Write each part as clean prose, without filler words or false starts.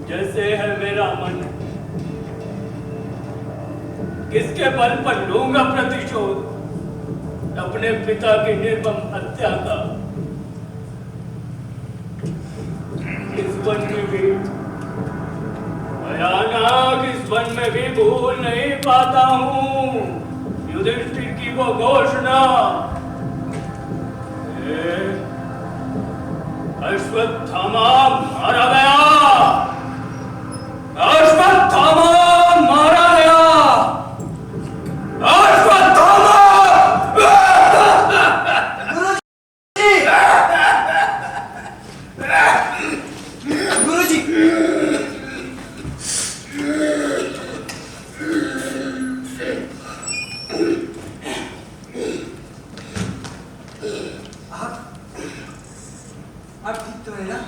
जैसे है मेरा मन, किसके बल पर लूंगा प्रतिशोध अपने पिता की निर्मम हत्या का। इस वन में भी भयानक, इस वन में भी भूल नहीं पाता हूँ युधिष्ठिर की वो घोषणा, अश्वत्थामा मारा गया, अश्वत्थामा मारा गया, अश्वत्थामा। गुरुजी, आप ठीक तो है ना?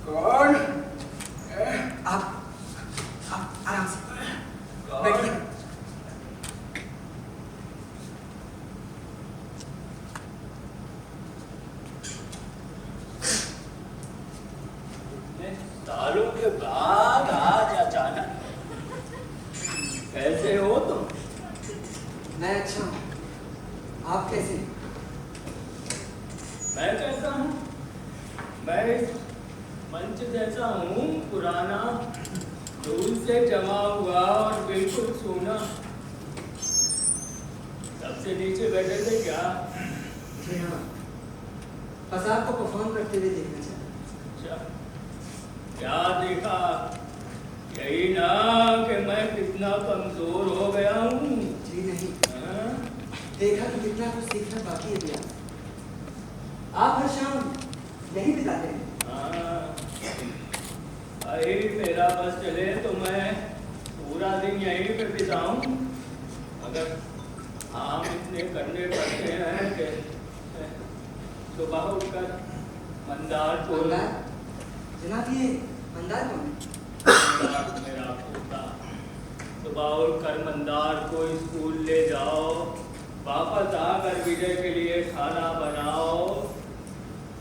कौन? आप आराम से बैठिए। सालों के बाद आज अचानक कैसे हो तुम? मैं अच्छा हूँ, आप कैसे? मैं कैसा हूँ? मैं मंच जैसा हूँ, पुराना, धूल से जमा हुआ और बिल्कुल सोना। सबसे नीचे बैठे थे क्या? जी हाँ, बस आपको परफॉर्म करते हुए देखना चाहता। अच्छा, क्या देखा? यही ना कि मैं कितना कमजोर हो गया हूँ। जी नहीं, देखा कि कितना कुछ सीखना बाकी है भैया। आप हर शाम यही बिताते हैं? भाई मेरा बस चले तो मैं पूरा दिन यहीं पे बिताऊं, मगर काम इतने करने पड़ते हैं कि सुबह उठकर मंदार को जनाब, ये मंदार कौन है? मेरा पोता। सुबह उठकर मंदार को स्कूल ले जाओ, वापस आकर विजय के लिए खाना बनाओ,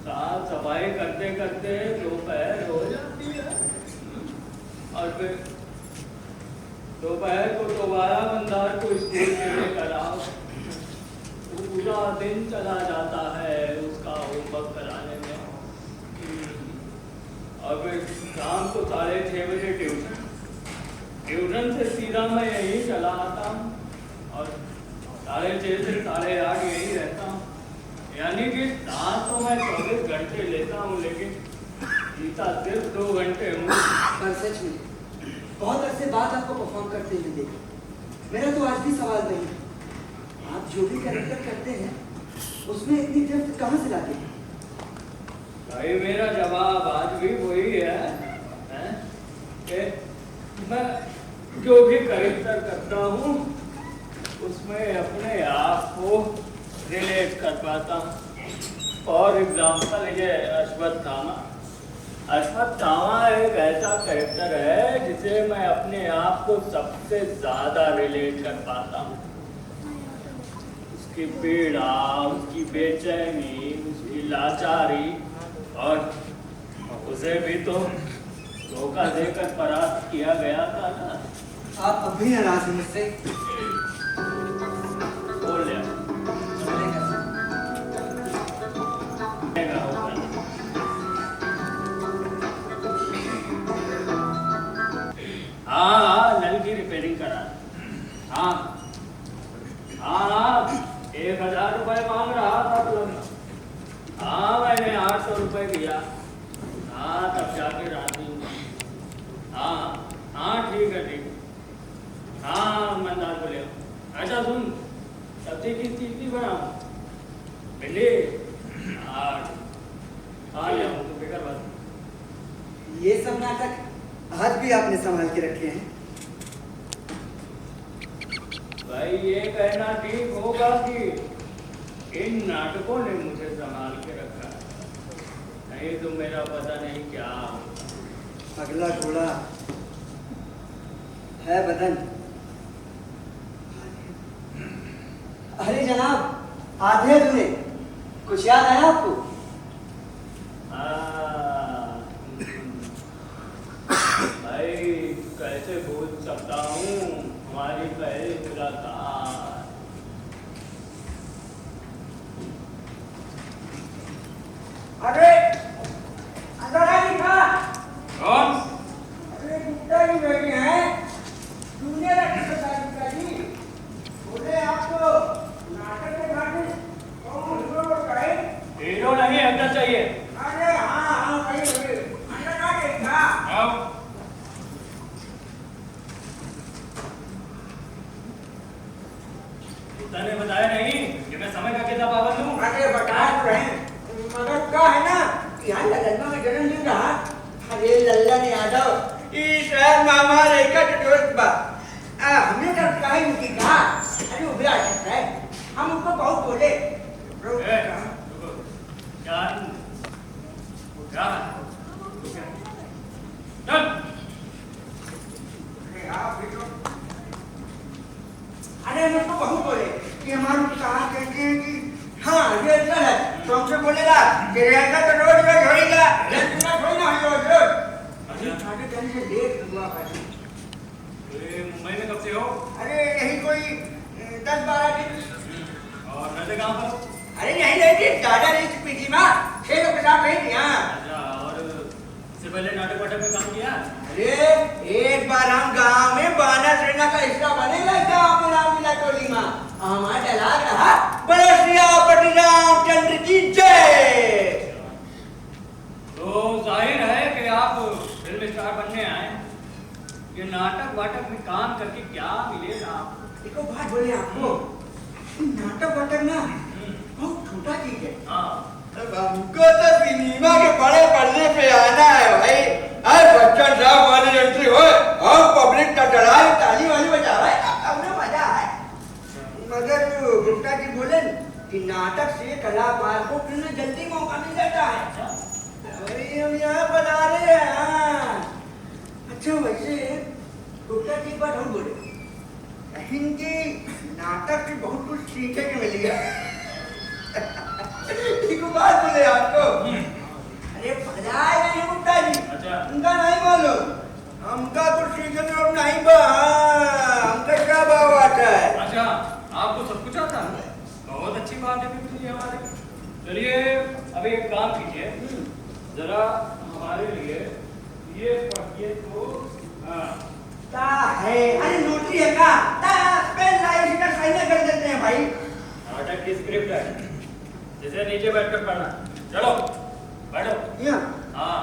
साफ सफाई करते करते दोपहर हो जाती है, और फिर दोपहर को दोबारा मंदार को स्कूल में लेकर आओ। पूरा दिन चला जाता है उसका होमवर्क कराने में, और फिर शाम को 6:30 बजे ट्यूशन से सीधा मैं यहीं चला आता हूँ, और 6:30 से 8:30 यहीं रहता हूँ। यानी कि दांत तो मैं 24 घंटे लेता हूँ, लेकिन जीता सिर्फ 2 घंटे हूँ। पर सच में बहुत अरसे बाद आपको परफॉर्म करते हुए देखा। मेरा तो आज भी सवाल वही है, आप जो भी कैरेक्टर करते हैं उसमें इतनी डेप्थ कहाँ से लाते हैं? भाई मेरा जवाब आज भी वही है कि मैं जो भी कैरेक्टर करता हूँ उसमें अपने आप को रिलेट कर पाता हूँ। फॉर एग्जाम्पल ये अश्वत्थामा एक ऐसा कैरेक्टर है जिसे मैं अपने आप को सबसे ज्यादा रिलेट कर पाता हूँ। उसकी पीड़ा, उसकी बेचैनी, उसकी लाचारी, और उसे भी तो धोखा देकर परास्त किया गया था ना। आप अब भी नाराज हैं मुझसे? बोल लिया। हाँ ये सब नाटक आज भी आपने संभाल के रखे हैं। भाई ये कहना ठीक होगा कि इन नाटकों ने मुझे संभाल के रखा, नहीं तो मेरा पता नहीं क्या होता। अगला घोड़ा है बदन। अरे जनाब, आधे अधूरे कुछ याद आया आपको? भाई कैसे भूल सकता हूँ हमारी पहली मुलाकात। अरे अंदर आ लिखा। कौन? अरे गुप्ता जी बैठे हैं, जूनियर गुप्ता जी। बोले आपको नाटक के घाटे कौन हीरो बताए? हीरो नहीं, अंदर चाहिए। अरे हाँ भाई अंदर आ लिखा। आओ। ने बताया नहीं कि मैं समय का कितना पाबंद हूँ। अरे बता तो रहे, मगर क्या है ना कि यहाँ लल्ला में जन्मदिन रहा। अरे लल्ला ने यादव इस मामा रेखा के दोस्त बा। हमने तो कहा उनकी कहा, अरे वो भी आ सकता है, हम उनको बहुत बोले। अरे हम उसको बहुत बोले कि हमारे कहा कहते हैं कि हाँ ये अच्छा है, तो हमसे बोलेगा कि रेखा तो रोज रोज होएगा, लेकिन थोड़ी ना हो रोज रोज। अरे साढ़े 10 से लेट हुआ भाई। मुंबई में कब से हो? अरे यही कोई 10-12 दिन। और रहते कहाँ पर? अरे यही रहती दादा ने पीजी में 6 लोग के साथ रही थी। हाँ। अच्छा, और इससे पहले नाटक वाटक में काम किया? अरे एक बार हम गांव में बाना सेना का हिस्सा बने लगे, गांव में रामलीला टोली में हमारा डलाग रहा बड़े रामचंद्र की जय। तो जाहिर है कि आप फिल्म स्टार बनने आए। ये नाटक वाटक में काम करके क्या मिलेगा आपको? देखो बात बोले आपको, नाटक वाटक ना बहुत छोटा चीज है। हाँ, हमको तो सिनेमा के बड़े पर्दे पे आना है भाई। अरे बच्चन साहब वाली एंट्री हो और पब्लिक का डराए ताली वाली बजावे, अब ना मजा है। मगर गुप्ता जी बोले कि नाटक से कलाकार को फिर जल्दी मौका मिल जाता है। अरे हम यहाँ बना रहे हैं। हाँ। अच्छा वैसे गुप्ता जी एक बात हम बोले, हिंदी नाटक से बहुत कुछ सीखने को मिलेगा। ठीक बात बोले आपको। अरे पढ़ाई नहीं गुप्ता जी। अच्छा। उनका नहीं मालूम, हमका कुछ सीखने को नहीं बा। हमका क्या भाव आता है। अच्छा, आपको सब कुछ आता है? बहुत अच्छी बात है फिर ये हमारे। चलिए अभी एक काम कीजिए, जरा हमारे लिए ये पढ़िए तो। हाँ, क्या है? अरे नोटरी है का? पेन लाइट का साइन कर देते हैं भाई। नाटक की स्क्रिप्ट है, जिसे नीचे बैठकर पढ़ना। चलो बैठो। यहाँ। हाँ,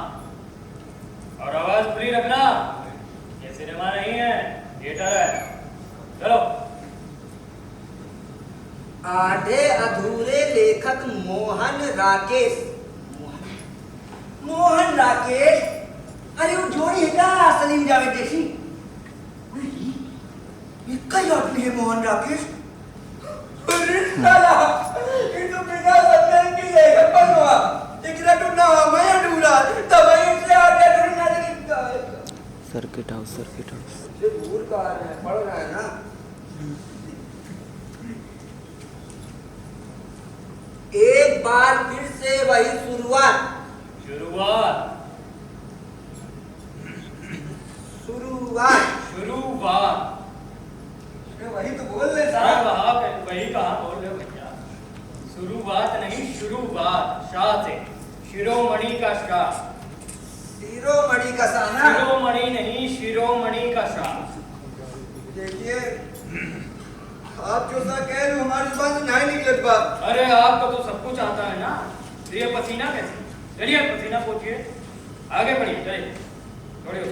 और आवाज फ्री रखना, ये सिनेमा नहीं है, थिएटर है। चलो। आधे अधूरे लेखक मोहन राकेश। मोहन राकेश? अरे वो जोड़ी है क्या सलीम जावेद जैसी? नहीं, ये कई आदमी है मोहन राकेश। अरे साला, ये तो बिना सत्तर की लेखक बनवा। इकरा तो नाम है अधूरा, तब इससे आधे अधूरे ना लिखता है। सर्किट हाउस ये दूर का है, पढ़ रहा है ना। एक बार फिर से वही शुरुआत। शुरुआत वही तो बोल रहे साहब। वही कहा बोल रहे हो भैया। शुरुआत नहीं, शुरुआत। शाह से, शिरोमणि का शाह। शिरोमणि का शाह ना? शिरोमणि नहीं, शिरोमणि का शाह। देखिए आप जो सा कह रहे हो हमारी जुबान से नहीं निकलत बात। अरे आपको तो सब कुछ आता है ना, तो ये पसीना कैसे? चलिए पसीना पोछिए, आगे बढ़िए, चलिए थोड़ी।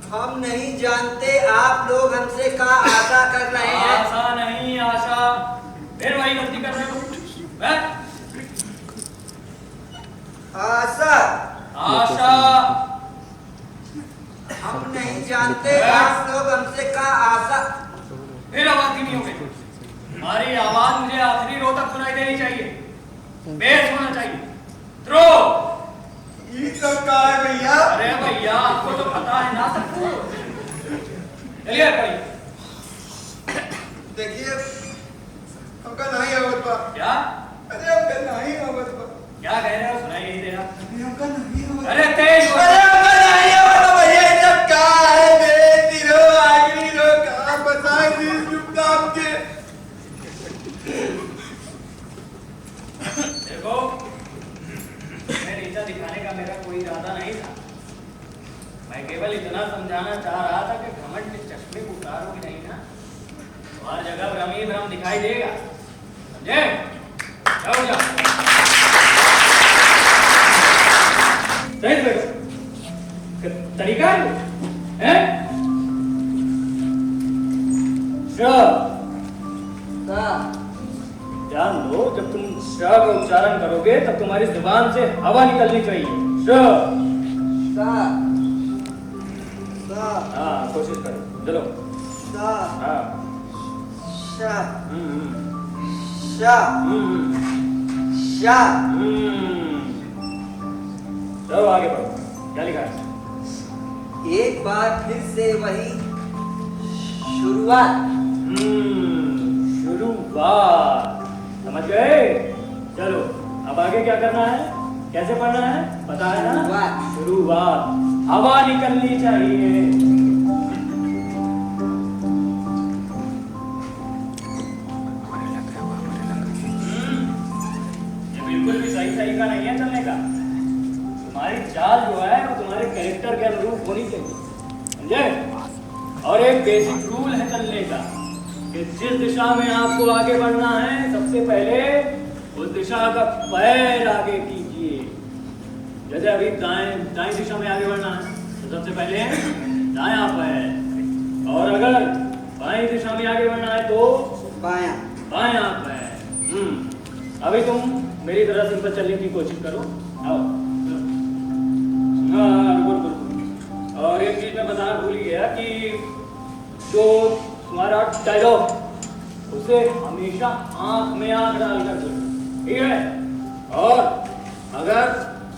हम नहीं जानते आप लोग हमसे क्या आशा कर रहे हैं। आशा नहीं, आशा। फिर वही गलती कर रहे हो। आशा आशा हम नहीं जानते आप लोग हमसे कहा आशा। फिर आवाज नहीं हो गई। हमारी आवाज मुझे आखिरी रो तक सुनाई देनी चाहिए, बेस होना चाहिए। थ्रो। ये सब कहा है भैया? अरे भैया आपको तो पता है ना सब कुछ। चलिए पढ़िए। देखिए हमका नहीं आवत बा। क्या? अरे हमका नहीं आवत बा। क्या कह रहे हो? सुनाई नहीं दे रहा। अरे हमका नहीं आवत। अरे तेज बोलो। अरे हमका नहीं आवत बा भैया। ये सब कहा है बेटी रो आखिरी रो कहा बताए दी चुपचाप के। देखो मैं नीचा दिखाने का मेरा कोई इरादा नहीं था। मैं केवल इतना समझाना चाह रहा था कि घमंड के चश्मे को उतारोगे नहीं ना तो हर जगह भ्रम ही भ्रम दिखाई देगा। समझे? जाओ जाओ। सही बैठो। तरीका है? ध्यान दो, जब तुम श का उच्चारण करोगे तब तुम्हारी जुबान से हवा निकलनी चाहिए। श। हाँ कोशिश करो, चलो। हाँ। चलो आगे बढ़ो। क्या लिखा है? एक बार फिर से वही शुरुआत। शुरुआत। समझ गए? चलो अब आगे क्या करना है, कैसे पढ़ना है, पता है ना? शुरुआत। हवा निकलनी चाहिए। ये बिल्कुल भी सही तरीका नहीं है चलने का। तुम्हारी चाल जो है वो तुम्हारे कैरेक्टर के अनुरूप होनी चाहिए, समझे? और एक बेसिक रूल है चलने का कि जिस दिशा में आपको आगे बढ़ना है सबसे पहले उस दिशा का पैर आगे कीजिए। जैसे अभी दाएं दिशा में आगे बढ़ना है तो सबसे पहले दायां पैर, और अगर बाएं दिशा में आगे बढ़ना है तो बायां पैर। अभी तुम मेरी तरह सिंपल चलने की कोशिश करो। आओ। हाँ बिल्कुल। और एक चीज मैं बताना भूल गया कि जो तुम्हारा डायलॉग उसे हमेशा आंख में आंख डालकर बोलो, ठीक है? और अगर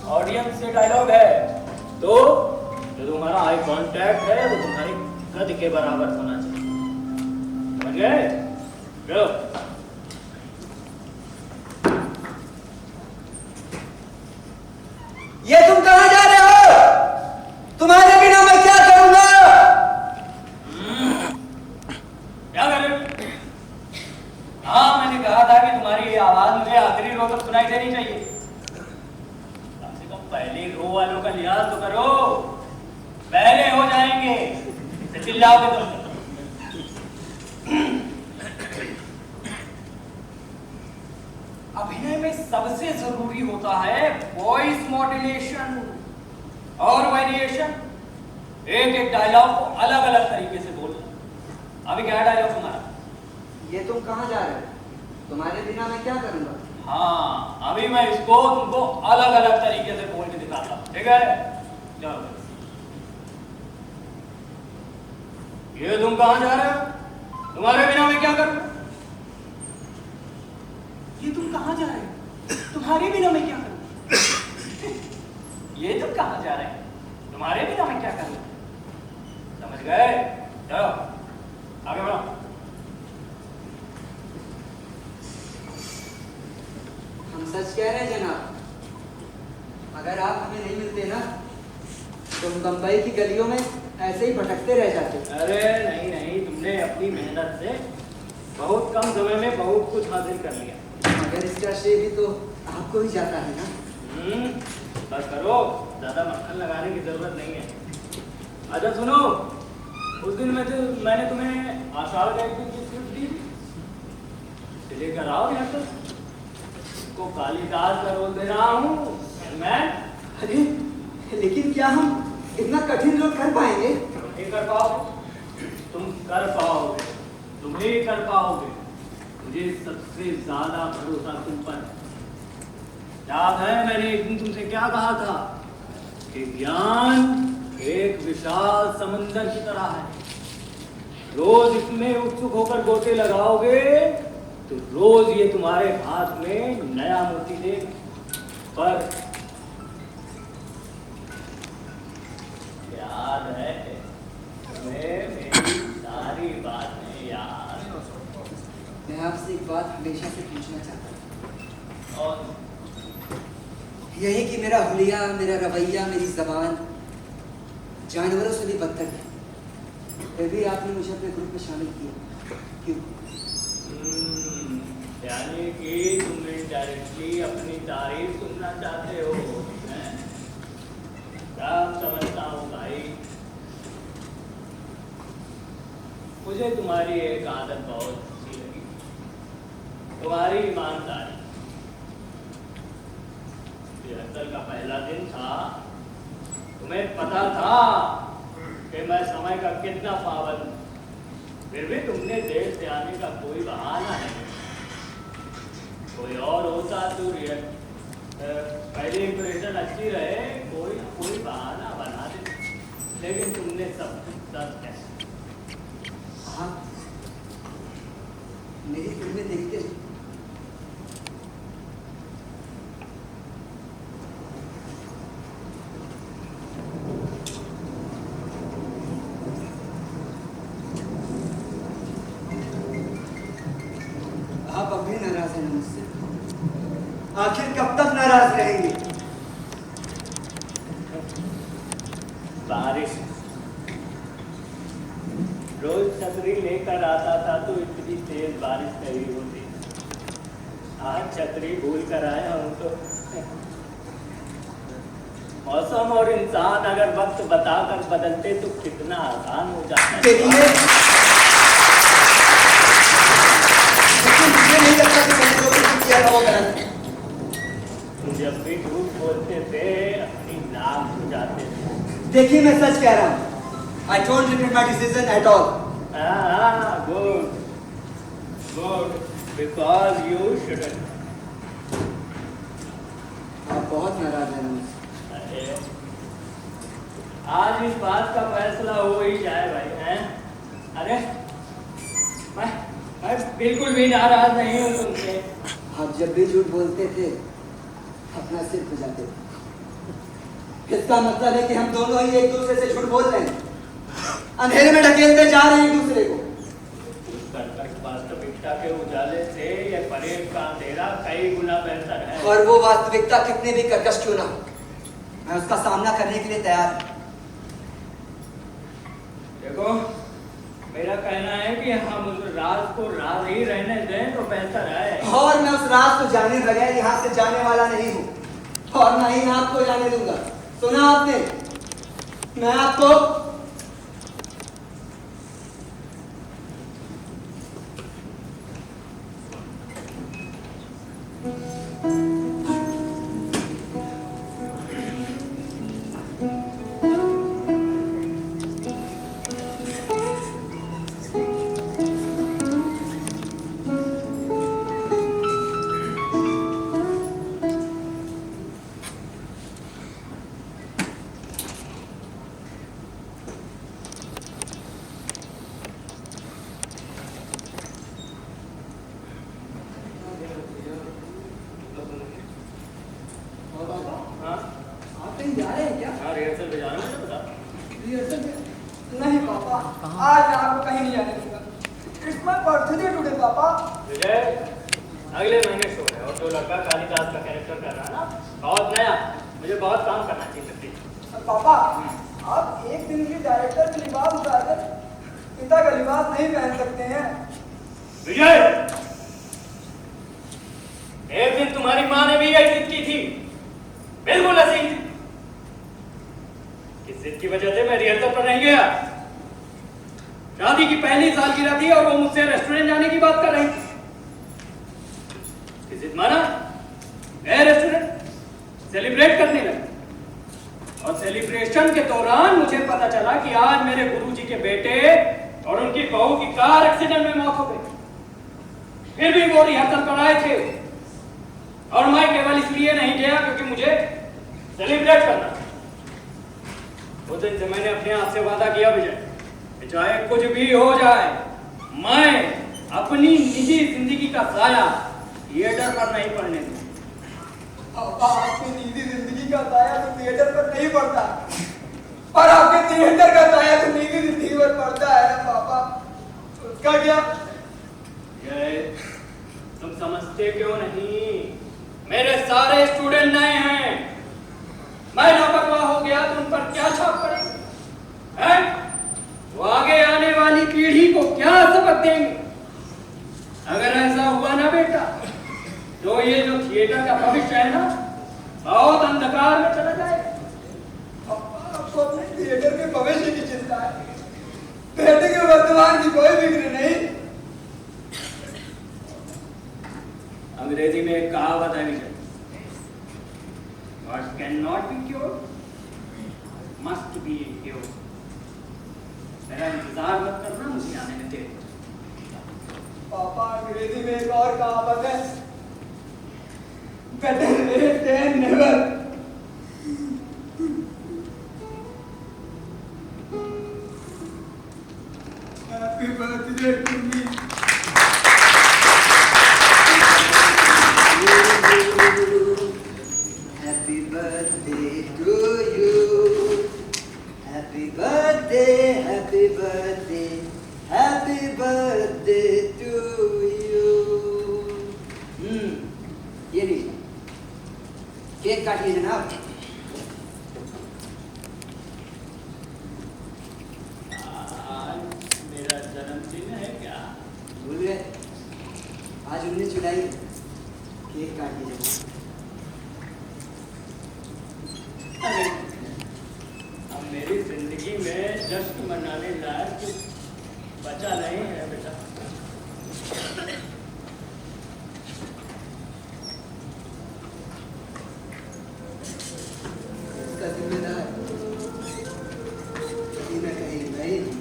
ऑडियंस से डायलॉग है तो जो तुम्हारा आई कांटेक्ट है वो तुम्हारे कद के बराबर होना चाहिए। समझ गए? चलो। ये तुम कहां जा रहे हो? तुम्हारे बिना मैं क्या करूंगा? क्या कर रहे हो? हाँ मैंने कहा था कि तुम्हारी आवाज मुझे आखिरी रो तक सुनाई देनी चाहिए। कम से कम पहले रो वालों का लिहाज तो करो, पहले हो जाएंगे तो चिल्लाओगे तुम। अभिनय में सबसे जरूरी होता है वॉइस मॉड्यूलेशन और वेरिएशन। एक एक डायलॉग को अलग अलग तरीके से बोलना। अभी क्या डायलॉग तुम्हारा? ये तुम कहां जा रहे हो? तुम्हारे बिना मैं क्या करूंगा? हाँ अभी मैं इसको तुमको अलग अलग तरीके से बोल के दिखाता हूँ, ठीक है? चलो। ये तुम कहां जा रहे हो? तुम्हारे बिना मैं क्या करूं? ये तुम कहां जा रहे हो? तुम्हारे बिना मैं क्या करूं? ये तुम कहां जा रहे हो? तुम्हारे बिना मैं क्या करूं? समझ गए? चलो आगे बढ़ो। हम सच कह रहे हैं जनाब। अगर आप हमें नहीं मिलते ना तो हम बंबई की गलियों में ऐसे ही भटकते रह जाते। अरे नहीं नहीं, तुमने अपनी मेहनत से बहुत कम समय में बहुत कुछ हासिल कर लिया। मगर इसका श्रेय भी तो आपको ही जाता है ना। बस करो, ज्यादा मक्खन लगाने की जरूरत नहीं है। अच्छा सुनो, उस दिन मैंने तुम्हें आषाढ़ का एक दिन की स्क्रिप्ट दी थी, लेकर आओ यहाँ तक। को कालिदास का रोल दे रहा हूँ मैं। अरे लेकिन क्या हम इतना कठिन रोल कर पाएंगे? नहीं कर पाओगे, तुम कर पाओगे, तुम ही कर पाओगे। मुझे सबसे ज्यादा भरोसा तुम पर है। याद है मैंने एक दिन तुमसे क्या कहा था कि ज्ञान एक विशाल समंदर की तरह है। रोज इसमें उत्सुक होकर गोते लगाओगे तो रोज ये तुम्हारे हाथ में नया मोती देगा। पर याद है तुम्हें मेरी सारी बातें याद? मैं आपसे एक बात हमेशा से पूछना चाहता और हूँ, यही कि मेरा हुलिया, मेरा रवैया, मेरी जबान जानवरों से भी बदतर है, फिर भी आपने मुझे अपने ग्रुप में शामिल किया, क्यों? यानी कि तुम डायरेक्टली अपनी तारीफ सुनना चाहते हो? सब समझता हूँ भाई। मुझे तुम्हारी एक आदत बहुत अच्छी लगी, तुम्हारी ईमानदारी। रिहर्सल का पहला दिन था, तुम्हें पता था कि मैं समय का कितना पाबंद हूं, फिर भी तुमने देर से आने का कोई बहाना नहीं। कोई और होता तो पहली इंप्रेशन अच्छी रहे, कोई ना कोई बहाना बना दे, लेकिन तुमने सब सच कैसे? हाँ, मेरी फिल्में देखते हैं। आप अब भी नाराज हैं मुझसे? आखिर कब तक नाराज रहेंगे? बारिश रोज छतरी लेकर आता था तो इतनी तेज बारिश नहीं होती। आज छतरी भूल कर आया हूं तो मौसम और इंसान अगर वक्त बताकर बदलते तो कितना आसान हो जाता। नहीं लगता कि मैंने जो कुछ किया था वो गलत है। तुम जब भी झूठ बोलते थे अपनी नाक बुझाते थे। देखिए मैं सच कह रहा हूँ। I don't regret my decision at all. Good. Good. Because you shouldn't. आप बहुत नाराज हैं मुझसे। आज इस बात का फैसला हो ही जाए भाई, हैं? अरे मैं बिल्कुल भी नाराज नहीं हूँ तुमसे। आप जब भी झूठ बोलते थे अपना सिर खुजाते थे। इसका मतलब है कि हम दोनों ही एक दूसरे से झूठ बोल रहे हैं, अंधेरे में ढकेलते जा रहे हैं एक दूसरे को। वास्तविकता के उजाले से ये परेड का अंधेरा कई गुना बेहतर है। और वो वास्तविकता कितनी भी कर्कश क्यों ना हो, मैं उसका सामना करने के लिए तैयार हूं। देखो मेरा कहना है कि हम उस राज को राज ही रहने दें तो बेहतर है। और मैं उस राज को जाने बगैर यहाँ से जाने वाला नहीं हूँ, और ना ही आपको जाने दूंगा। सुना आपने? मैं आपको नहीं पापा, आज मैं आपको कहीं नहीं जाने दूंगा। इट्स माय बर्थडे टुडे पापा। विजय, अगले महीने शो है और जो लड़का कालिदास का कैरेक्टर कर रहा है ना, बहुत नया, मुझे बहुत काम करना चाहिए। पापा, आप एक दिन के डायरेक्टर का लिबास उतारकर पिता का लिबास नहीं पहन सकते हैं। विजय, एक दिन तुम्हारी माँ ने भी यही जिद की थी, बिल्कुल ऐसी ही। इस जिद की वजह से मैं रिहर्सल पर नहीं गया। शादी की पहली सालगिरह थी और वो मुझसे रेस्टोरेंट जाने की बात कर रही थी। जिद माना, गए रेस्टोरेंट, सेलिब्रेट करने लगे। और सेलिब्रेशन के दौरान मुझे पता चला कि आज मेरे गुरुजी के बेटे और उनकी बहू की कार एक्सीडेंट में मौत हो गई। फिर भी वो रिहर्सल पर आए थे। और मैं केवल इसलिए नहीं गया क्योंकि मुझे सेलिब्रेट करना था। उस दिन से मैंने अपने आप से वादा किया विजय, कि चाहे कुछ भी हो जाए, मैं अपनी निजी जिंदगी का साया थिएटर पर नहीं पड़ने दूंगा। आपकी निजी जिंदगी का साया तो थिएटर पर नहीं पड़ता, और आपके थिएटर का साया तो निजी जिंदगी पर पड़ता है ना पापा। उसका क्या? ये तुम समझते क्यों नहीं? मेरे सारे स्टूडेंट नए हैं, मैं लापरवाह हो गया तो उन पर क्या छाप पड़ेगी? हैं? वो आगे आने वाली पीढ़ी को क्या सबक देंगे? अगर ऐसा हुआ ना बेटा, तो ये जो थिएटर का भविष्य है ना, बहुत अंधकार में चला जाएगा। आपको अपने थिएटर के भविष्य की चिंता है, बेटे के वर्तमान की कोई फिक्र नहीं। अंग्रेजी में एक कहावत है विजय, What cannot be cured must be cured। मेरा इंतजार मत करना, मुझे आने में देर। पापा अंग्रेजी में एक और कहावत है, better late than never। Happy birthday to me। Happy birthday to you. Happy birthday, happy birthday, happy birthday to you. ये लीजिए, केक काटिए जनाब। आज मेरा जन्मदिन है क्या? भूल गए? आज 19 जुलाई, केक काटिए जनाब। अरे, अब मेरी जिंदगी में जश्न मनाने लायक कुछ बचा नहीं है बेटा। इसका जिम्मेदार कहीं ना कहीं मैं ही हूँ।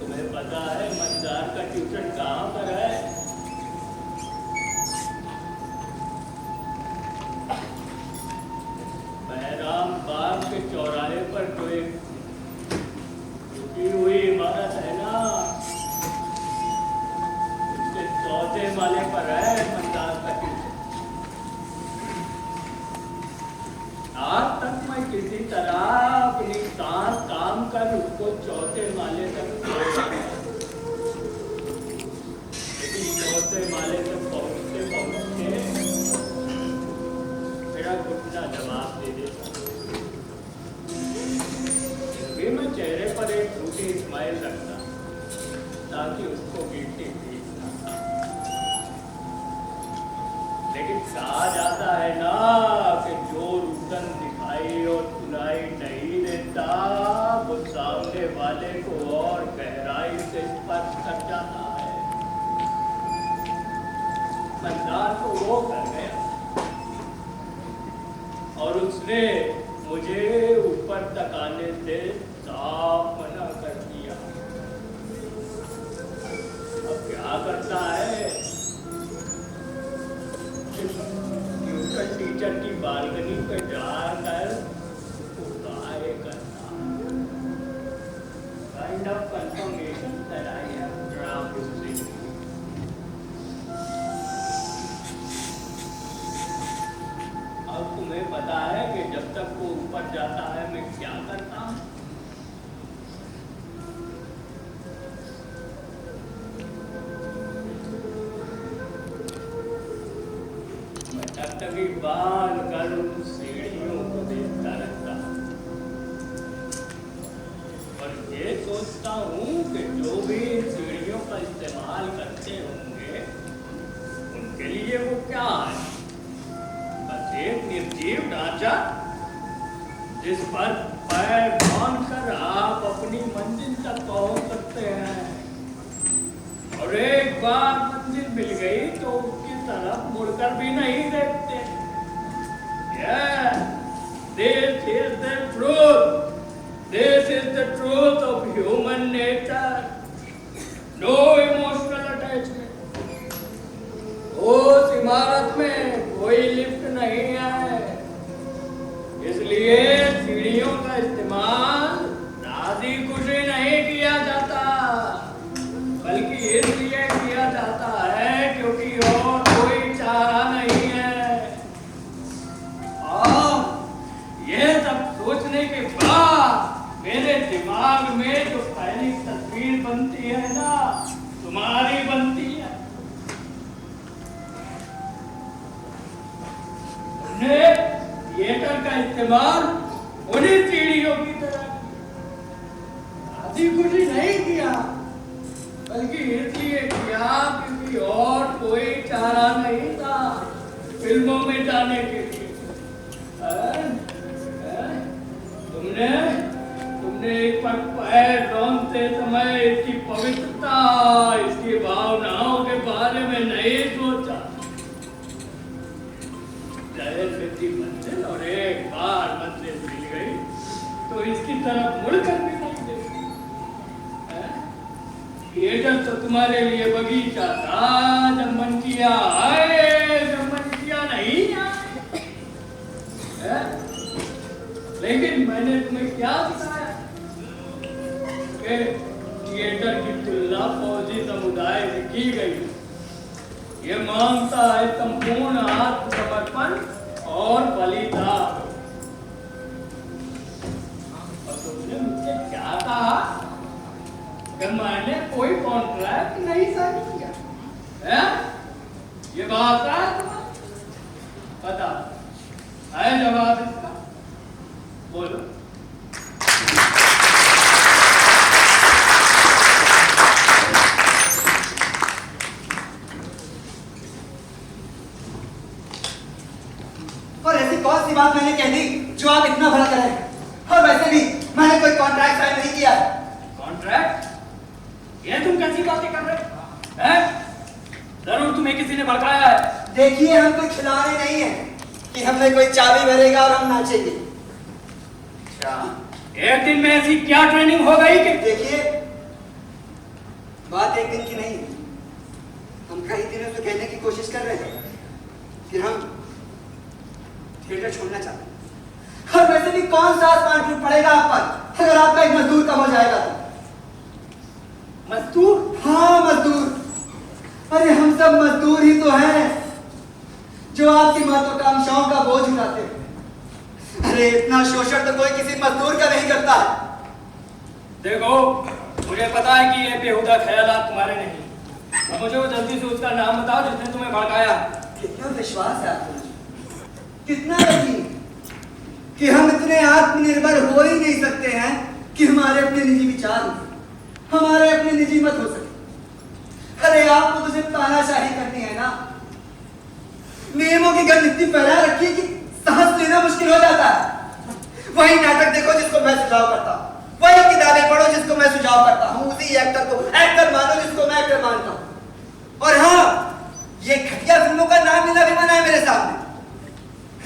तुम्हें पता है मतदार का ट्यूशन कहाँ पर है? बहराम बाग के चौराहे पर जो एक टूटी हुई इमारत है ना, उसके चौथे माले पर है मतदार का ट्यूशन। आज तक मैं किसी तरह अपनी सांस काम कर उसको चौथे माले तक चौथे माले तक पहुंचते पहुंचते मेरा घुटना जवाब दे देता। फिर मैं चेहरे पर एक झूठी स्माइल रखता ताकि उसको गिल्टी फील ना। लेकिन कहा जाता है ना कि जो रुदन दिखाई और सुनाई नहीं देता, वो सामने वाले को और गहराई से स्पर्श कर जाता है। मंदार को वो कर गया और उसने मुझे ऊपर तक आने से साफ मना कर दिया। अब क्या करता है? ट्यूशन टीचर की बालकनी पे जाकर उपाय करता। Kind of confirmation that I have dropped in this। अब तुम्हें पता है कि जब तक वो ऊपर जाता है मैं क्या करता हूँ? मैं टकटकी बांध कर उन सीढ़ियों को देखता रहता हूँ और ये सोचता हूँ कि जो भी इन सीढ़ियों का इस्तेमाल करते होंगे उनके लिए वो क्या है? बस एक निर्जीव ढांचा जिस पर पैर बांधकर आप अपनी मंजिल तक पहुंच सकते हैं, और एक बार मंजिल मिल गई तो उसकी तरफ मुड़कर भी नहीं देखते। This is the truth. This is the truth of human nature. No emotional attachment. उस इमारत में कोई लिफ्ट नहीं है, इसलिए सीढ़ियों का इस्तेमाल राजी खुशी नहीं किया जाता, बल्कि इसलिए किया जाता है क्योंकि और कोई चारा नहीं है। और ये सब सोचने के बाद मेरे दिमाग में जो पहली तस्वीर बनती है ना, तुम्हारी बनती है। तुमने थिएटर का इस्तेमाल उन्हीं सीढ़ियों की तरह राजी खुशी नहीं किया, बल्कि इसलिए किया क्योंकि और कोई चारा नहीं था फिल्मों में जाने के लिए। तुमने एक पर पैर रौंदते समय इसकी पवित्रता, इसकी भावनाओं के बारे में नहीं सोचा। मंजिल और एक बार मंजिल मिल गई तो इसकी तरफ मुड़कर भी नहीं देखी। थिएटर तो तुम्हारे लिए बगीचा था, जब मन किया आए, जब मन किया नहीं आए। लेकिन मैंने तुम्हें क्या बताया कि थिएटर की तुलना फौजी समुदाय से की गई। ये मांगता है संपूर्ण आत्मसमर्पण और बलिदान। और तुमने मुझसे क्या कहा कि मैंने कोई कॉन्ट्रैक्ट नहीं साइन किया है? ये बात है तुम्हारा? बता, है जवाब इसका? बोलो। और ऐसी कौन सी बात मैंने कह दी जो आप इतना भला करें? और वैसे भी मैंने कोई कॉन्ट्रैक्ट साइन नहीं किया। कॉन्ट्रैक्ट? ये तुम कैसी बातें कर रहे हैं? जरूर तुम्हें किसी ने भड़काया है। देखिए, हम कोई खिलाड़ी नहीं है कि हमने कोई चाबी भरेगा और हम नाचेंगे। अच्छा, एक दिन में ऐसी क्या ट्रेनिंग हो गई कि? देखिए, बात एक दिन की नहीं है। हम कई दिनों से कहने की कोशिश कर रहे हैं कि हम थिएटर छोड़ना चाहते हैं। और वैसे भी कौन सा आसमान टूट पड़ेगा आप पर अगर आपका एक मजदूर कम हो जाएगा तो? मजदूर? हाँ, मजदूर। अरे हम सब मजदूर ही तो हैं जो आपकी महत्वाकांक्षाओं का बोझ उठाते हैं। अरे इतना शोषण तो कोई किसी मजदूर का नहीं करता। देखो, मुझे पता है कि ये बेहुदा ख्यालात तुम्हारे नहीं। अब मुझे जल्दी से उसका नाम बताओ जिसने तुम्हें भड़काया। कितना विश्वास है आपको, कितना यकीन कि हम इतने आत्मनिर्भर हो ही नहीं सकते हैं कि हमारे अपने निजी विचार हो, हमारे अपने निजी मत हो सके। अरे आपको तो सिर्फ तानाशाही करनी है ना। नियमों की गंध इतनी फैला रखी है कि सांस लेना मुश्किल हो जाता है। वही नाटक देखो जिसको मैं सुझाव करता हूँ, वही किताबें पढ़ो जिसको मैं सुझाव करता हूँ, उसी एक्टर को एक्टर मानो जिसको मैं एक्टर मानता हूँ। और हाँ, ये घटिया फिल्मों का नाम लेना भी मना है मेरे सामने।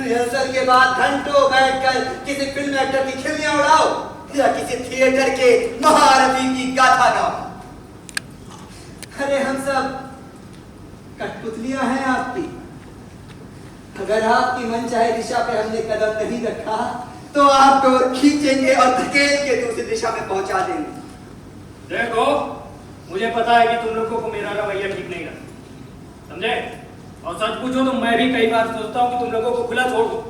रिहर्सल के बाद घंटों बैठकर किसी फिल्म एक्टर की खिल्लियां उड़ाओ या किसी थिएटर के महारथी की गाथा गाओ। अरे हम सब कठपुतलियां हैं आपकी। अगर आपकी मनचाहे दिशा पे हमने कदम नहीं रखा तो आप डोर खींचेंगे और धकेल के दूसरी दिशा में पहुंचा देंगे। देखो, मुझे पता है कि तुम लोगों को मेरा रवैया ठीक नहीं लगता, समझे? और सच पूछो तो मैं भी कई बार सोचता हूँ कि तुम लोगों को खुला छोड़ दूं।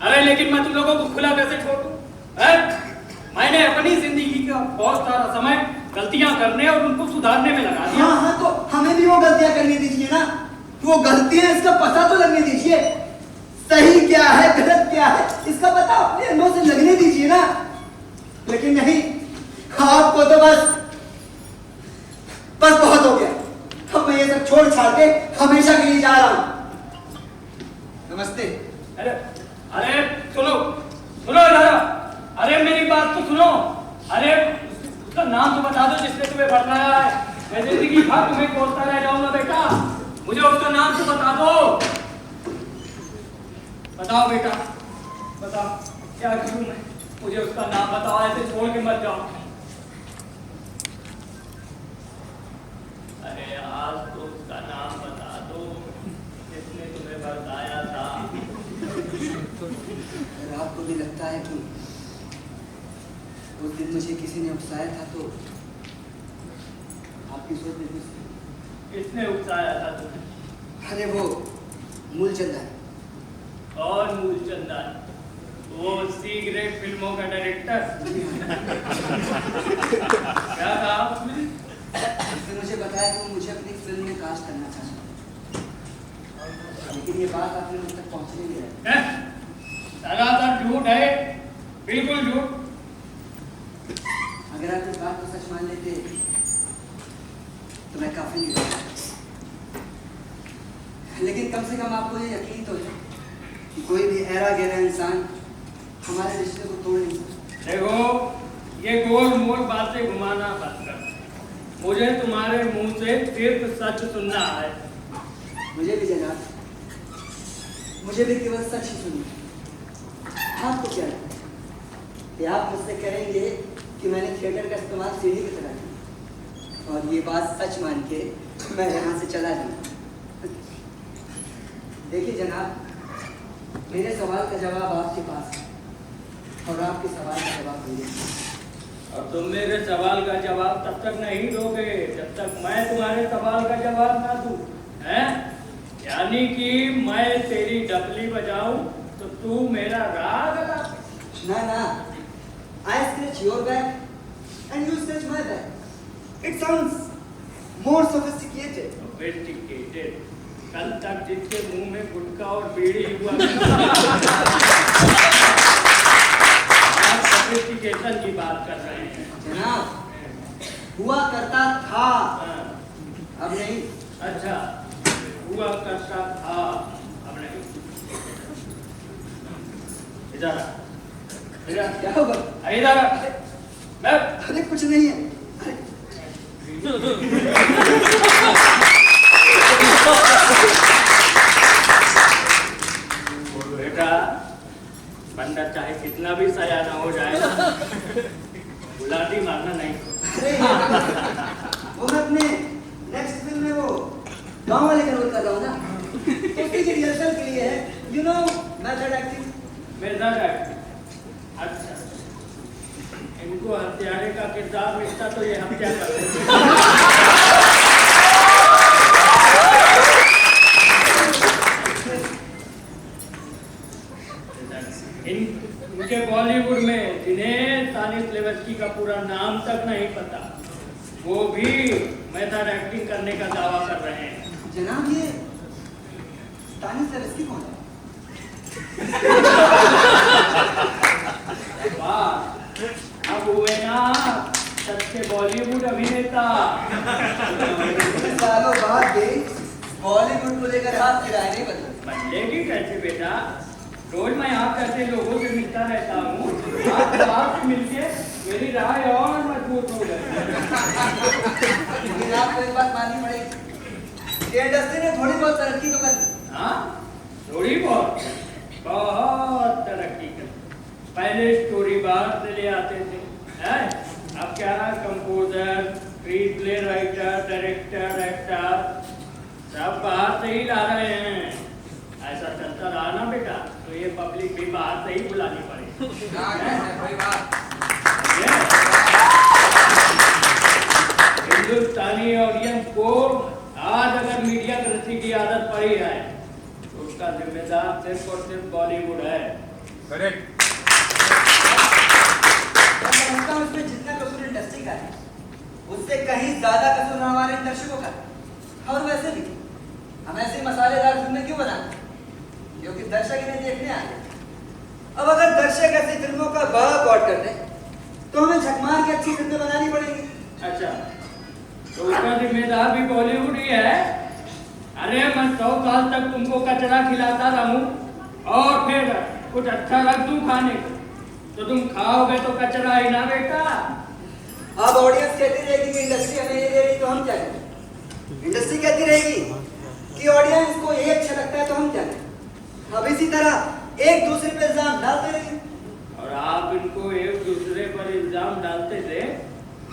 अरे लेकिन मैं तुम लोगों को खुला कैसे छोड़ दूं? मैंने अपनी जिंदगी का बहुत सारा समय गलतियां करने और उनको सुधारने में लगा दिया। हाँ, तो हमें भी वो गलतियां करने दीजिए ना। वो गलतियां, इसका पता तो लगने दीजिए। सही क्या है, गलत क्या है, इसका पता अपने अंदर से लगने दीजिए ना। लेकिन नहीं, आपको तो बस बहुत हो गया। अब मैं ये सब छोड़ छाड़ के हमेशा के लिए जा रहा हूं। नमस्ते। अरे सुनो दादा, अरे मेरी बात तो सुनो। अरे उसका नाम तो बता दो जिसने तुम्हें भड़काया है। मैं जिंदगी भर तुम्हें कोसता रह जाऊंगा बेटा। मुझे उसका नाम तो बता दो। बताओ बेटा, बताओ। क्या करूं मैं? मुझे उसका नाम बताओ, ऐसे छोड़ के मत जाओ। अरे आज तो उसका नाम बता दो, जिसने तुम्हें बताया था। अगर आपको भी लगता है कि उस दिन मुझे किसी ने उकसाया था तो आपकी सोच में कुछ किसने उकसाया था तुम्हें? अरे वो मूलचंदा और मूलचंदा, वो सी ग्रेड फिल्मों का डायरेक्टर। क्या था उसमें? उसने मुझे बताया कि वो मुझे अपनी फिल्म में कास्ट करना चाहता है, लेकिन ये बात आपने मुझ तक पहुंचने नहीं रही। सरासर झूठ है, बिल्कुल झूठ। अगर आप इस बात को सच मान लेते तो मैं काफी नहीं रहता, लेकिन कम से कम आपको ये यकीन तो है कि कोई भी ऐरा गहरा इंसान हमारे रिश्ते को तोड़ नहीं सकता। देखो, ये गोल मोल बातें घुमाना बंद कर। मुझे तुम्हारे मुंह से सिर्फ सच सुनना है। मुझे भी जनाब, मुझे भी केवल सच ही सुनिए। आपको क्या लगता है कि आप मुझसे कहेंगे कि मैंने थिएटर का इस्तेमाल सीढ़ी की तरह किया, और ये बात सच मान के मैं यहाँ से चला जाऊँ? देखिए जनाब, मेरे सवाल का जवाब आपके पास है और आपके सवाल का जवाब मेरे पास। और तुम मेरे सवाल का जवाब तब तक नहीं दोगे जब तक मैं तुम्हारे सवाल का जवाब ना दूं, हैं? यानी कि मैं तेरी डपली बजाऊं तो तू मेरा राग लगा। ना ना, I scratch your back and you scratch my back. It sounds more sophisticated. Sophisticated. कल तक जिसके मुंह में गुटखा और बीड़ी हुआ सोफिस्टिकेशन की बात कर रहे हैं जनाब, हुआ करता था, हाँ। अब नहीं। अच्छा, हुआ करता था, अब नहीं। इधर आ, इधर क्या होगा? इधर आ, बैठ। अरे कुछ नहीं है। अरे बेटा, बंदा चाहे कितना भी सयाना हो जाए, गुलाटी मारना नहीं। अरे वो मैं अपने नेक्स्ट फिल्म में वो गांव वाले का रोल कर रहा हूँ ना, तो उसकी रिहर्सल के लिए है, you know, method acting. Method acting, अच्छा। इनको हत्यारे का किरदार मिलता तो ये हत्या कर देते। इनके बॉलीवुड में जिन्हें तानिश लेवस्की का पूरा नाम तक नहीं पता, वो भी मेथड एक्टिंग करने का दावा कर रहे हैं। जनाब, ये तानिश लेवस्की कौन है? वाह, अब हुए ना सच्चे बॉलीवुड अभिनेता। सालों बाद भी बॉलीवुड को लेकर हाथ गिराए नहीं बदलेगी कैसे बेटा? रोज मैं आप जैसे लोगों से मिलता रहता हूँ, आपसे मिलके मेरी राय और मजबूत हो गई। लेकिन आपको एक बात माननी पड़ेगी, ये इंडस्ट्री ने थोड़ी बहुत तरक्की तो कर दी। हाँ, थोड़ी बहुत तरक्की कर। पहले स्टोरी बाहर से ले आते थे, हैं? अब क्या, composer, screen play writer, director, actor सब बाहर से ही ला रहे हैं। ऐसा चलता रहा ना बेटा तो ये पब्लिक भी बाहर से ही बुलानी पड़ेगी। हिंदुस्तानी ऑडियंस को आज अगर मीडिया कृषि की आदत पड़ी है तो उसका जिम्मेदार सिर्फ और सिर्फ बॉलीवुड है। करेक्ट। मैं समझता हूँ इसमें जितना कसूर इंडस्ट्री का है, उससे कहीं ज्यादा कसूर हमारे दर्शकों का है। और वैसे भी हम ऐसी मसालेदार फिल्में क्यों बनाते हैं? क्योंकि दर्शक इन्हें देखने आ गए। अब अगर दर्शक ऐसी फिल्मों का बॉयकॉट करते हैं तो हमें झकमार की अच्छी फिल्में बनानी पड़ेगी। अच्छा, तो उसका जिम्मेदार भी बॉलीवुड ही है। अरे मैं 100 साल तक तुमको कचरा खिलाता रहूं और फिर कुछ अच्छा रख दूं खाने को, तो तुम खाओगे तो कचरा ही ना बेटा। अब ऑडियंस कहती रहेगी कि इंडस्ट्री हमें ये दे रही तो हम क्या करें? इंडस्ट्री कहती रहेगी कि ऑडियंस को ये अच्छा लगता है तो हम क्या करें? अब इसी तरह एक दूसरे पे इल्जाम डालते रहिए। और आप इनको एक दूसरे पर इल्जाम डालते थे,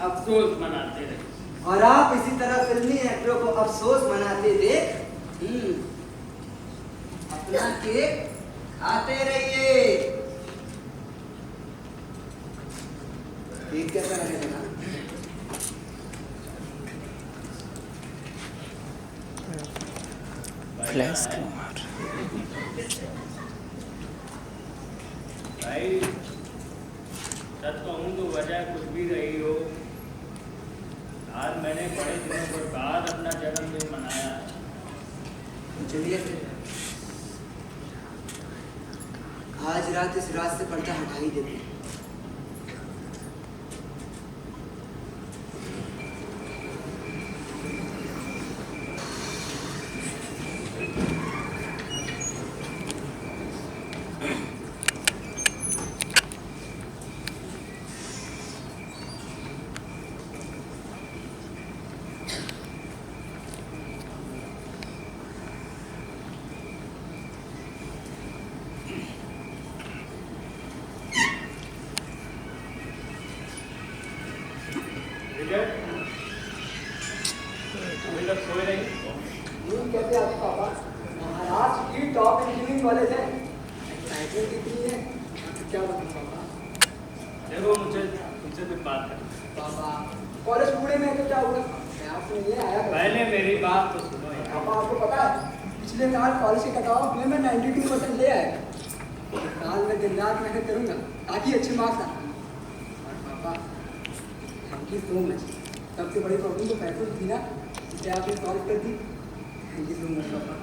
अफसोस मनाते रहे। और आप इसी तरह फिल्मी एक्टरों को अफसोस मनाते देख अपना केक खाते रहिए। केक कैसा लगेगा? फ्लैश कुमार भाई सच कहूँ तो वजह कुछ भी रही हो, आज मैंने बड़े दिनों के बाद अपना जन्मदिन मनाया। चलिए आज रात इस रात से पर्दा हटा ही देते हैं। अभी तक सोए नहीं? यूं कहते हैं आपके पापा, महाराष्ट्र की टॉप इंजीनियरिंग कॉलेज है, एक्साइटमेंट कितनी है, क्या बताऊं पापा। देखो मुझे तुमसे कुछ बात करनी। पापा कॉलेज पूरे में तो क्या हुआ, मैं आपसे मिलने आया था। पहले मेरी बात तो सुनो यार। पापा आपको पता है पिछले साल कॉलेज के कट में मैं 92% ले आया। इस साल मैं दिन रात मेहनत करूंगा ताकि अच्छे मार्क्स आए। और पापा थैंक यू सो मच, सबसे बड़ी प्रॉब्लम तो पैसों की थी ना, जिसे आपने सॉल्व कर दी। थैंक यू सो मच पापा।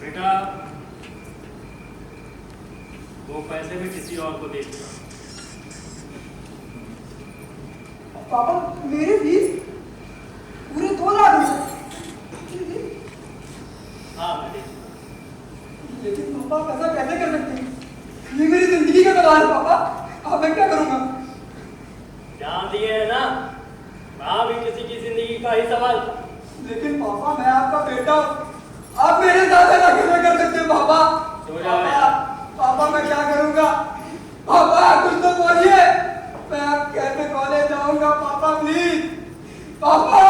बेटा वो पैसे भी किसी और को दे दूंगा। पापा मेरी फीस पूरे 2 लाख रुपए। हाँ मैं दे दूंगा। लेकिन पापा ऐसा कैसे कर सकते हैं, ये मेरी जिंदगी का सवाल है पापा, अब मैं क्या करूंगा। ध्यान दिए है ना, वहाँ भी किसी की जिंदगी का ही सवाल था। लेकिन पापा मैं आपका बेटा हूँ, आप मेरे साथ ऐसा कैसे कर सकते हैं पापा। सो जाओ पापा, यार। पापा मैं क्या करूंगा, पापा कुछ तो बोलिए, मैं आप कैसे कॉलेज जाऊंगा पापा प्लीज, पापा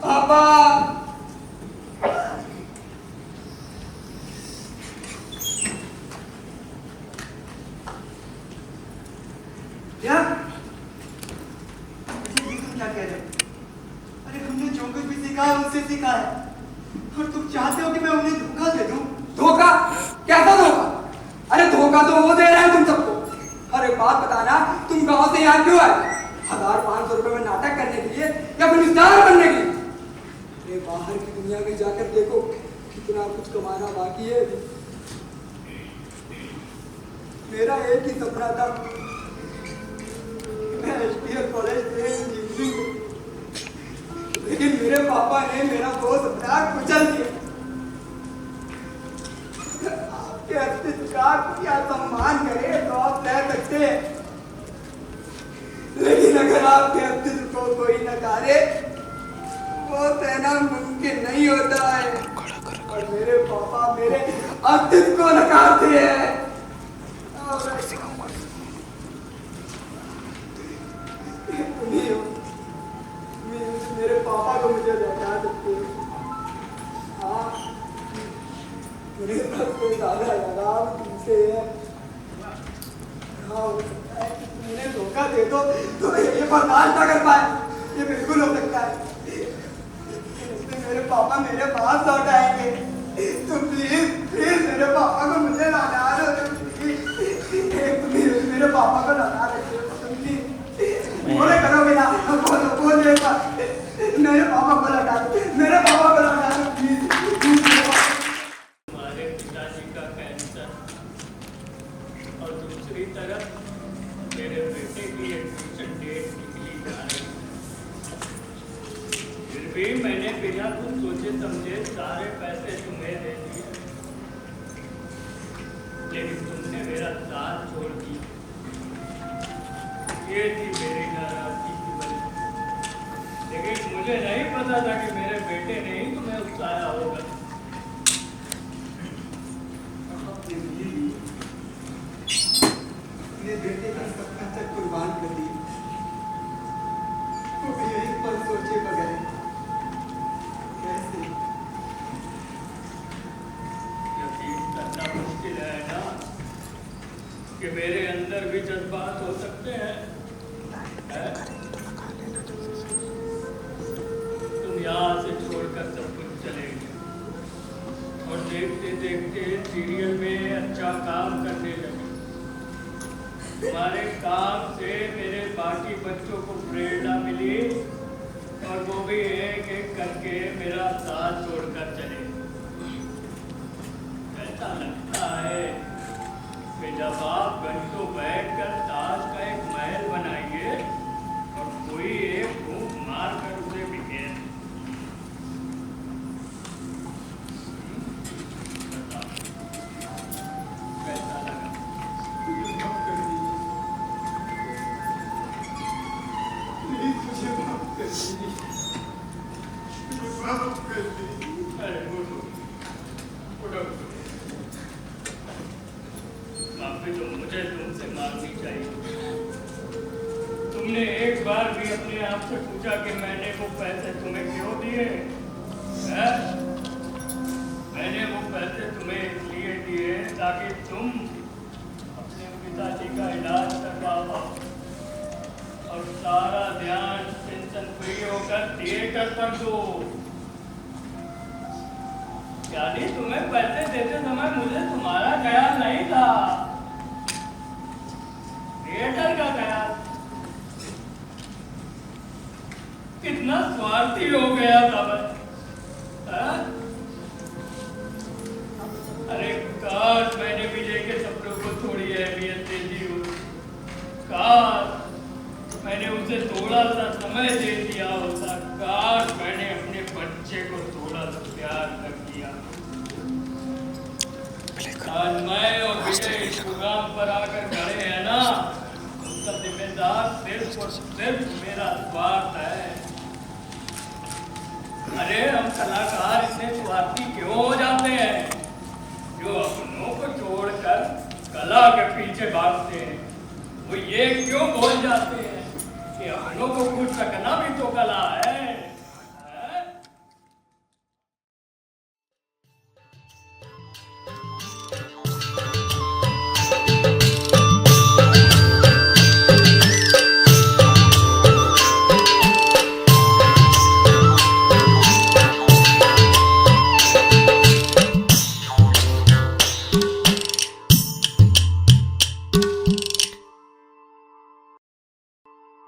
पापा। क्या तुम क्या कह रहे हो? अरे हमने जो कुछ भी सीखा है उससे सीखा है, और तुम चाहते हो कि मैं उन्हें धोखा दे दूं? धोखा? कैसा धोखा? अरे धोखा तो वो दे रहा है तुम सबको। अरे बात बताना, तुम गांव से यहाँ क्यों आए? 1500 रुपए में नाटक करने के लिए या फिर स्टार बनने के लिए? अरे बाहर की दुनिया में जाकर देखो कितना कुछ कमाना बाकी है। मेरा एक ही सपना था, मैं एचपीएल कॉलेज में इंजीनियरिंग को, लेकिन मेरे पापा ने मेरा वो सपना कुचल दिया। आपके अस्तित्व का क्या सम्मान करे तो आप कह सकते हैं, लेकिन अगर आपके अस्तित्व को कोई नकारे वो कहना मुमकिन नहीं होता है। और मेरे पापा मेरे अस्तित्व को नकारते हैं। मेरे पापा को मुझे बता सकते हैं। हाँ मेरे पास कोई ज्यादा लगाव तुमसे है। हाँ हो सकता है कि उन्हें धोखा दे दो तो ये बर्दाश्त ना कर पाए, ये बिल्कुल हो सकता है। इसलिए मेरे पापा मेरे पास लौट आएंगे। तो प्लीज प्लीज मेरे पापा को मुझे लौटा दो, प्लीज मेरे पापा को लौटा दो। बोले करोगे ना, बोलो बोले मेरे पापा को लौटा दो, मेरे पापा को लौटा दो प्लीज। हमारे पिताजी का कैंसर और दूसरी तरफ मेरे बेटे की एडमिशन डेट निकली जा रही। फिर भी मैंने बिना कुछ सोचे समझे सारे पैसे तुम्हें दे दिए, लेकिन तुमने मेरा साथ छोड़ दिया। ये थी मेरी नाराजगी की वजह, लेकिन मुझे नहीं पता था कि मेरे बेटे ने ही तुम्हें उकसाया होगा। आपने मुझे बेटे का सपना तक कुर्बान कर दिया, वो भी यही पर सोचे बगैर। कैसे? यकीन करना मुश्किल है ना कि मेरे अंदर भी जज्बात हो सकते हैं। तुम यहाँ से छोड़कर सब कुछ चले गए और देखते देखते सीरियल में अच्छा काम करने लगे। तुम्हारे काम से मेरे बाकी बच्चों को प्रेरणा मिली और वो भी एक एक करके मेरा साथ छोड़कर चले। ऐसा लगता है कि जब आप घंटों बैठकर ताश का एक महल बनाएंगे और कोई एक फूंक मार कर उसे बिखेर। कैसा लगा? मुझे माफ कर दीजिए, प्लीज मुझे माफ कर दीजिए, मुझे माफ कर दीजिए। अरे उठो, उठो। माफी तो मुझे तुमसे मांगनी चाहिए। तुमने एक बार भी अपने आप से पूछा कि मैंने वो पैसे तुम्हें क्यों दिए? हैं? मैंने वो पैसे तुम्हें इसलिए दिए ताकि तुम अपने पिताजी का इलाज करवा पाओ और सारा ध्यान टेंशन फ्री होकर थिएटर पर दो। यानी तुम्हें पैसे देते समय मुझे तुम्हारा ख्याल नहीं था, थिएटर का ख्याल। कितना स्वार्थी हो गया था मैं। अरे काश मैंने भी लेके सपनों को थोड़ी अहमियत दे दी हो, काश मैंने उसे थोड़ा सा समय दे दिया होता, काश मैंने अपने बच्चे को थोड़ा सा प्यार कर दिया। आज मैं और विजय इस प्रोग्राम पर आकर खड़े हैं ना, उसका जिम्मेदार सिर्फ और सिर्फ मेरा स्वार्थ है। अरे हम कलाकार इतने स्वार्थी क्यों हो जाते हैं, जो अपनों को छोड़कर कला के पीछे भागते हैं? वो ये क्यों बोल जाते हैं कि अपनों को खुश रखना भी तो कला है?